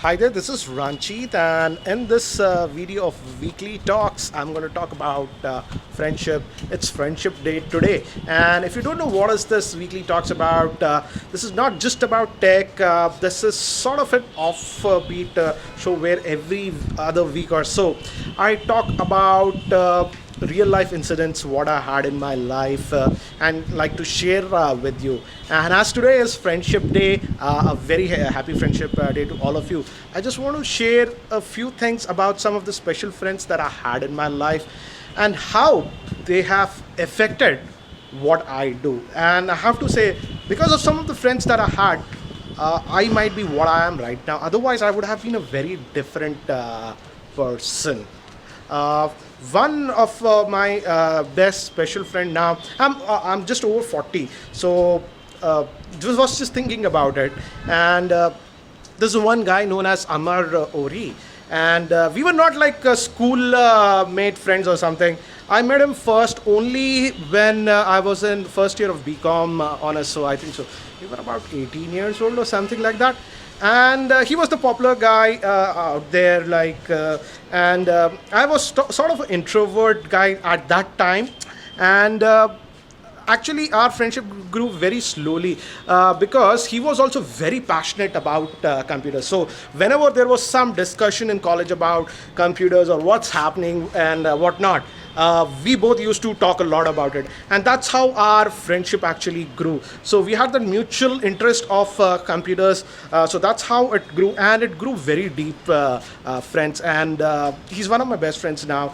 Hi there, this is Ranjit, and in this video of weekly talks, I'm going to talk about friendship. It's Friendship Day today, and if you don't know what is this weekly talks about, this is not just about tech. This is sort of an offbeat show where every other week or so, I talk about real life incidents what I had in my life and like to share with you. And as today is Friendship Day, a very happy Friendship Day to all of you. I just want to share a few things about some of the special friends that I had in my life and how they have affected what I do. And I have to say, because of some of the friends that I had, I might be what I am right now. Otherwise, I would have been a very different person. Uh, One of my best special friend now. I'm just over 40, so just was just thinking about it, and there's one guy known as Amar Ori, and we were not like school mate friends or something. I met him first only when I was in first year of BCom honors, so I think so. We were about 18 years old or something like that, and he was the popular guy out there and I was sort of an introvert guy at that time, and actually our friendship grew very slowly because he was also very passionate about computers. So whenever there was some discussion in college about computers or what's happening and whatnot, we both used to talk a lot about it, and that's how our friendship actually grew. So we had the mutual interest of computers, so that's how it grew, and it grew very deep friends. And he's one of my best friends now.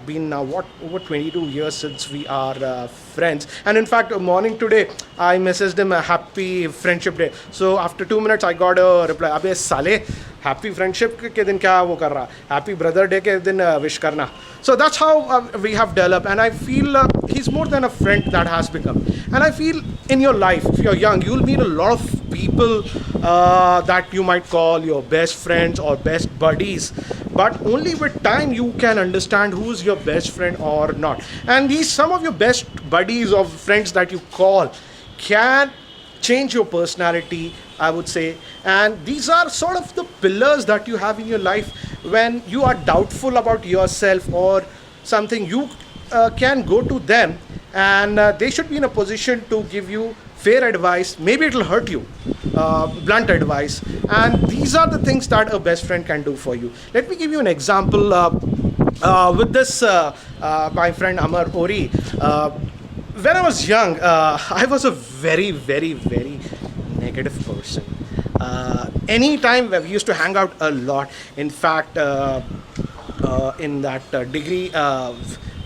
Been now what over 22 years since we are friends. And in fact, morning today, I messaged him a happy Friendship Day. So after 2 minutes, I got a reply. Abe sale, happy friendship के दिन क्या वो कर रहा, happy brother day के दिन wish करना. So that's how we have developed, and I feel he's more than a friend that has become. And I feel in your life, if you're young, you'll meet a lot of people that you might call your best friends or best buddies, but only with time you can understand who's your best friend or not. And these some of your best buddies or friends that you call can change your personality, I would say. And these are sort of the pillars that you have in your life when you are doubtful about yourself or something. You can go to them, and they should be in a position to give you fair advice. Maybe it'll hurt you, blunt advice. And these are the things that a best friend can do for you. Let me give you an example with this my friend Amar Ori. When I was young, I was a very, very, very negative person. Anytime we used to hang out a lot. In fact, in that degree,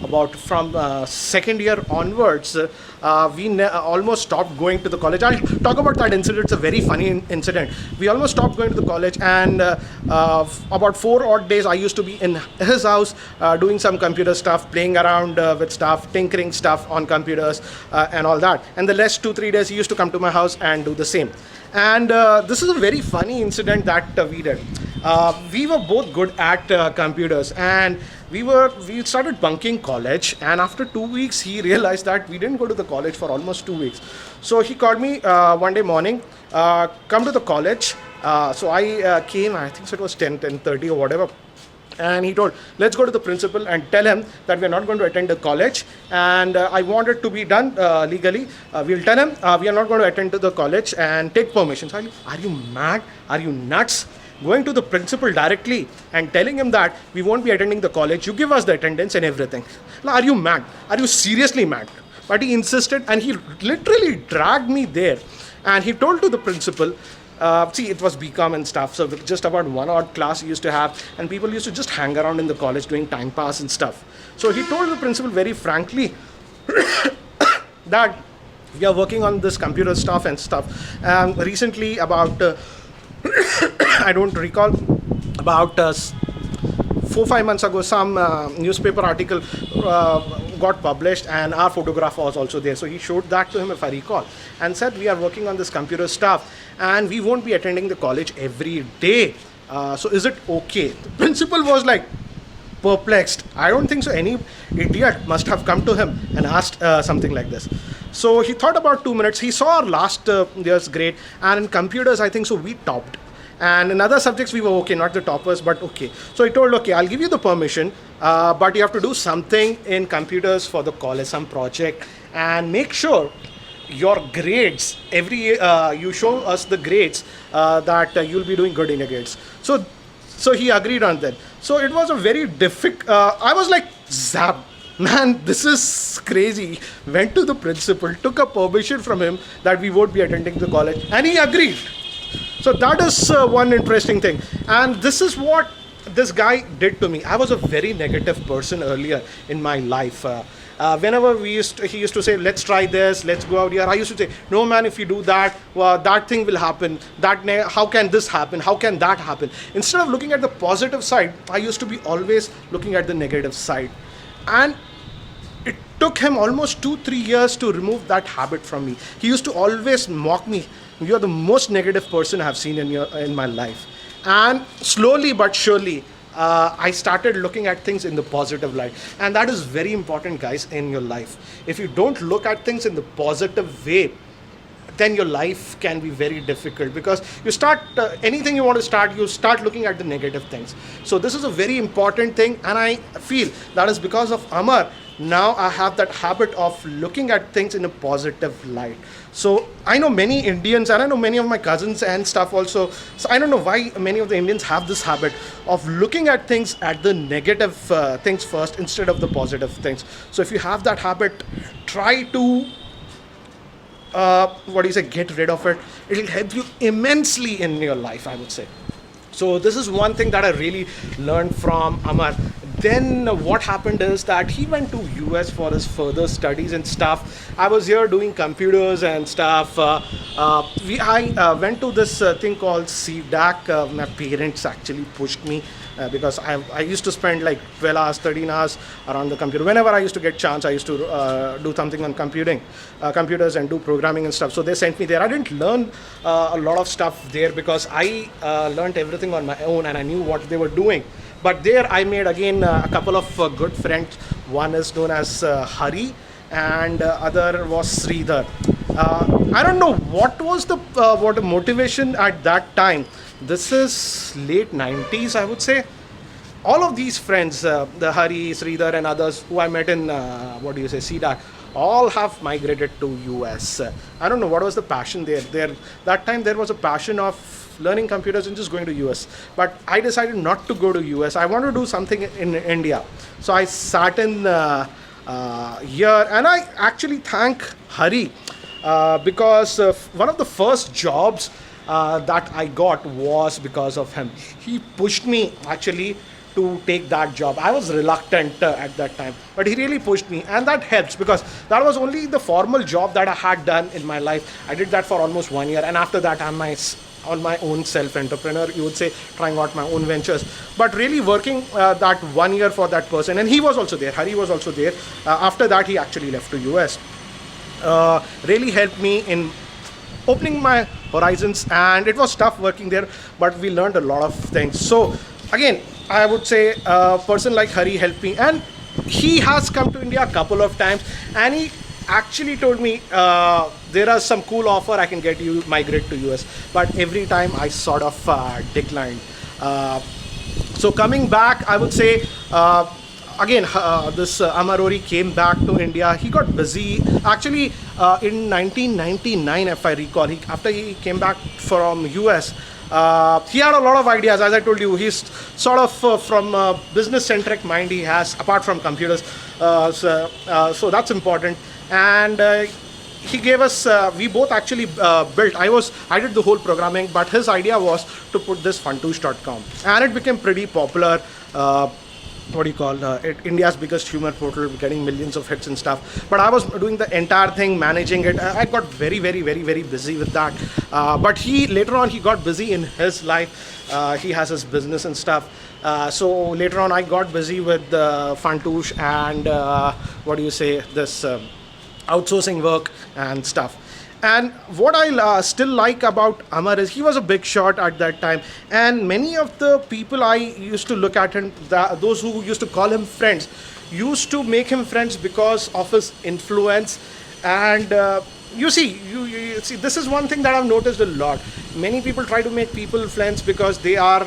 about from second year onwards, we almost stopped going to the college. I'll talk about that incident. It's a very funny incident. We almost stopped going to the college, and about 4 odd days I used to be in his house doing some computer stuff, playing around with stuff, tinkering stuff on computers and all that. And the last 2 3 days he used to come to my house and do the same. And this is a very funny incident that we did. We were both good at computers, and we started bunking college. And after 2 weeks, he realized that we didn't go to the college for almost 2 weeks. So he called me one day morning, come to the college. So I came. I think so it was 10:30 or whatever. And he told, let's go to the principal and tell him that we're not going to attend the college, and I want it to be done legally. We'll tell him we are not going to attend to the college and take permission. So are you mad? Are you nuts? Going to the principal directly and telling him that we won't be attending the college, you give us the attendance and everything. Are you mad? Are you seriously mad? But he insisted, and he literally dragged me there, and he told to the principal, see, it was BCom and stuff, so just about one odd class he used to have, and people used to just hang around in the college doing time pass and stuff. So he told the principal very frankly that we are working on this computer stuff and stuff. Recently, about I don't recall, about 4 5 months ago, some newspaper article got published, and our photograph was also there. So he showed that to him, if I recall, and said we are working on this computer stuff, and we won't be attending the college every day. So is it okay? The principal was like perplexed. I don't think so. Any idiot must have come to him and asked something like this. So he thought about 2 minutes. He saw our last year's grade, and in computers, I think so, we topped. And in other subjects we were okay, not the toppers, but okay. So he told, okay, I'll give you the permission, but you have to do something in computers for the college, some project, and make sure your grades every you show us the grades that you'll be doing good in your grades. So he agreed on that. So it was a very difficult, I was like, zap, man, this is crazy. Went to the principal, took a permission from him that we won't be attending the college, and he agreed. So that is one interesting thing. And this is what this guy did to me. I was a very negative person earlier in my life. Whenever he used to say, let's try this, let's go out here, I used to say, no man, if you do that, well, that thing will happen. How can this happen? How can that happen? Instead of looking at the positive side, I used to be always looking at the negative side. And it took him almost 2-3 years to remove that habit from me. He used to always mock me. You're the most negative person I've seen in my life. And slowly but surely, I started looking at things in the positive light. And that is very important, guys, in your life. If you don't look at things in the positive way, then your life can be very difficult, because you start anything you want to start, you start looking at the negative things. So this is a very important thing, and I feel that is because of Amar. Now I have that habit of looking at things in a positive light. So I know many Indians, and I know many of my cousins and stuff also. So I don't know why many of the Indians have this habit of looking at things at the negative things first instead of the positive things. So if you have that habit, try to get rid of it. It will help you immensely in your life, I would say. So this is one thing that I really learned from Amar. Then what happened is that he went to US for his further studies and stuff. I was here doing computers and stuff. I went to this thing called CDAC. My parents actually pushed me because I used to spend like 12 hours, 13 hours around the computer. Whenever I used to get chance, I used to do something on computers and do programming and stuff. So they sent me there. I didn't learn a lot of stuff there because I learned everything on my own and I knew what they were doing. But there I made again a couple of good friends. One is known as Hari and other was Sridhar. I don't know what was the motivation at that time. This is late 90s, I would say. All of these friends, the Hari, Sridhar and others who I met in, CDAC, all have migrated to US. I don't know what was the passion there. That time there was a passion of learning computers and just going to US. But I decided not to go to US. I wanted to do something in India. So I sat in here, and I actually thank Hari because one of the first jobs that I got was because of him. He pushed me actually to take that job. I was reluctant at that time, but he really pushed me, and that helps because that was only the formal job that I had done in my life. I did that for almost 1 year, and after that I'm on my own self-entrepreneur, you would say, trying out my own ventures. But really working that 1 year for that person, and he was also there, Hari was also there. After that, he actually left to US. Really helped me in opening my horizons, and it was tough working there, but we learned a lot of things. So again, I would say a person like Hari helped me, and he has come to India a couple of times, and he actually told me there are some cool offer, I can get you migrate to US, but every time I sort of declined. So coming back, I would say again this Amarori came back to India. He got busy actually in 1999, if I recall. After he came back from US, he had a lot of ideas. As I told you, he's sort of from a business-centric mind he has, apart from computers. So that's important. And he gave us, we both actually built, I did the whole programming, but his idea was to put this funtoosh.com. And it became pretty popular. India's biggest humor portal, getting millions of hits and stuff. But I was doing the entire thing, managing it. I got very, very, very, very busy with that. But later on, he got busy in his life. He has his business and stuff. So later on, I got busy with Funtoosh and this outsourcing work and stuff. And what I still like about Amar is he was a big shot at that time, and many of the people I used to look at him, those who used to call him friends, used to make him friends because of his influence. And you see, you see, this is one thing that I've noticed a lot. Many people try to make people friends because they are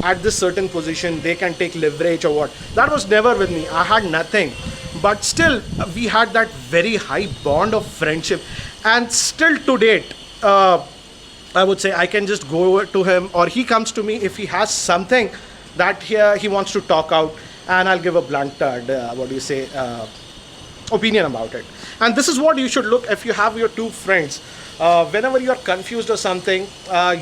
at this certain position, they can take leverage or what. That was never with me. I had nothing, but still we had that very high bond of friendship, and still to date, I would say I can just go to him or he comes to me if he has something that he wants to talk out, and I'll give a blunt what do you say opinion about it. And this is what you should look if you have your two friends. Whenever you are confused or something,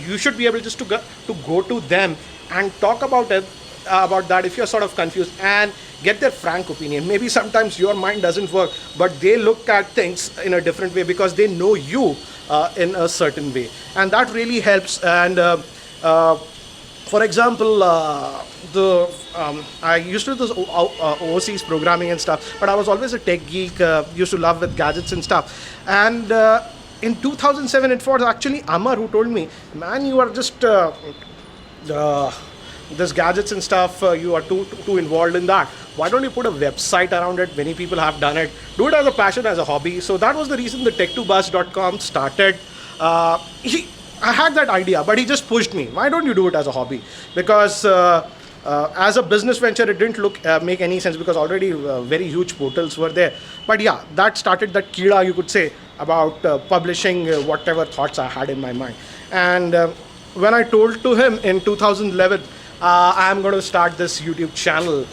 you should be able just to go to them and talk about it, about that if you're sort of confused, and get their frank opinion. Maybe sometimes your mind doesn't work, but they look at things in a different way because they know you in a certain way, and that really helps. And for example, I used to do this overseas programming and stuff, but I was always a tech geek, used to love with gadgets and stuff. And in 2007, it was actually Amar who told me, man, you are just this gadgets and stuff, you are too involved in that. Why don't you put a website around it? Many people have done it. Do it as a passion, as a hobby. So that was the reason the tech2bus.com started. I had that idea, but he just pushed me. Why don't you do it as a hobby? Because as a business venture, it didn't make any sense, because already very huge portals were there. But yeah, that started that kida, you could say, about publishing whatever thoughts I had in my mind. And when I told to him in 2011, I'm going to start this YouTube channel,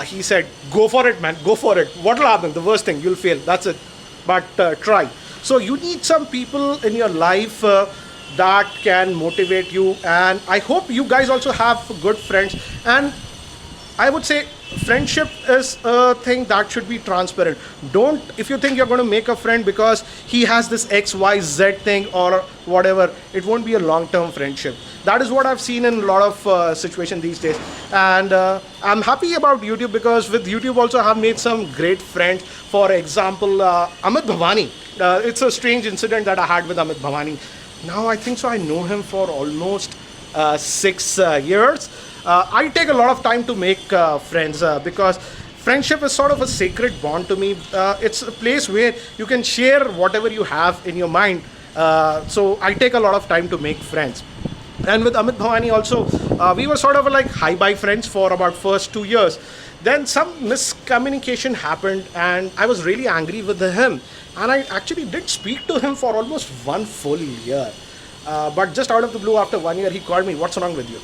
he said, go for it, man, go for it. What will happen? The worst thing, you'll fail, that's it. But try. So you need some people in your life that can motivate you, and I hope you guys also have good friends. And I would say friendship is a thing that should be transparent. Don't, if you think you're going to make a friend because he has this XYZ thing or whatever, it won't be a long-term friendship. That is what I've seen in a lot of situations these days. And I'm happy about YouTube, because with YouTube also I have made some great friends. For example, Amit Bhavani. It's a strange incident that I had with Amit Bhavani. Now I think so I know him for almost 6 years. I take a lot of time to make friends because friendship is sort of a sacred bond to me. It's a place where you can share whatever you have in your mind. So I take a lot of time to make friends. And with Amit Bhavani also, we were sort of like hi-bye friends for about first 2 years. Then some miscommunication happened, and I was really angry with him. And I actually did speak to him for almost 1 full year. But just out of the blue, after 1 year, he called me, "What's wrong with you?"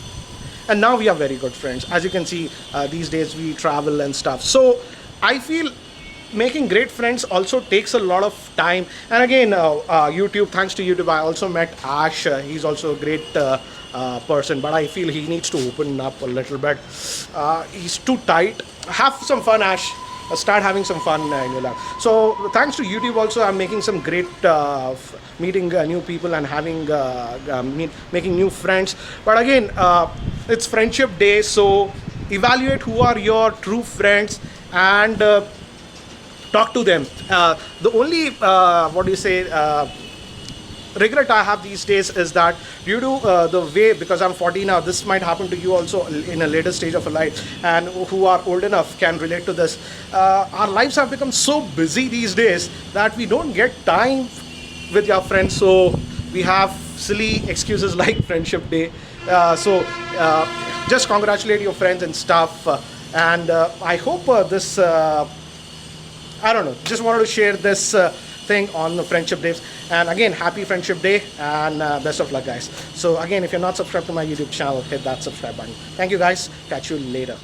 And now we are very good friends. As you can see, these days we travel and stuff. So I feel making great friends also takes a lot of time. And again, YouTube, thanks to YouTube, I also met Ash. He's also a great person, but I feel he needs to open up a little bit. He's too tight. Have some fun, Ash. Start having some fun in your life. So thanks to YouTube also, I'm making some great meeting new people and having making new friends. But again, it's Friendship Day, so evaluate who are your true friends and talk to them. The only what do you say regret I have these days is that due to the way, because I'm 40 now, this might happen to you also in a later stage of a life, and who are old enough can relate to this. Our lives have become so busy these days that we don't get time with your friends, so we have silly excuses like Friendship Day. So just congratulate your friends and stuff, and I hope this I don't know, just wanted to share this thing on the Friendship Days. And again, happy Friendship Day, and best of luck, guys. So again, if you're not subscribed to my YouTube channel, hit that subscribe button. Thank you, guys. Catch you later.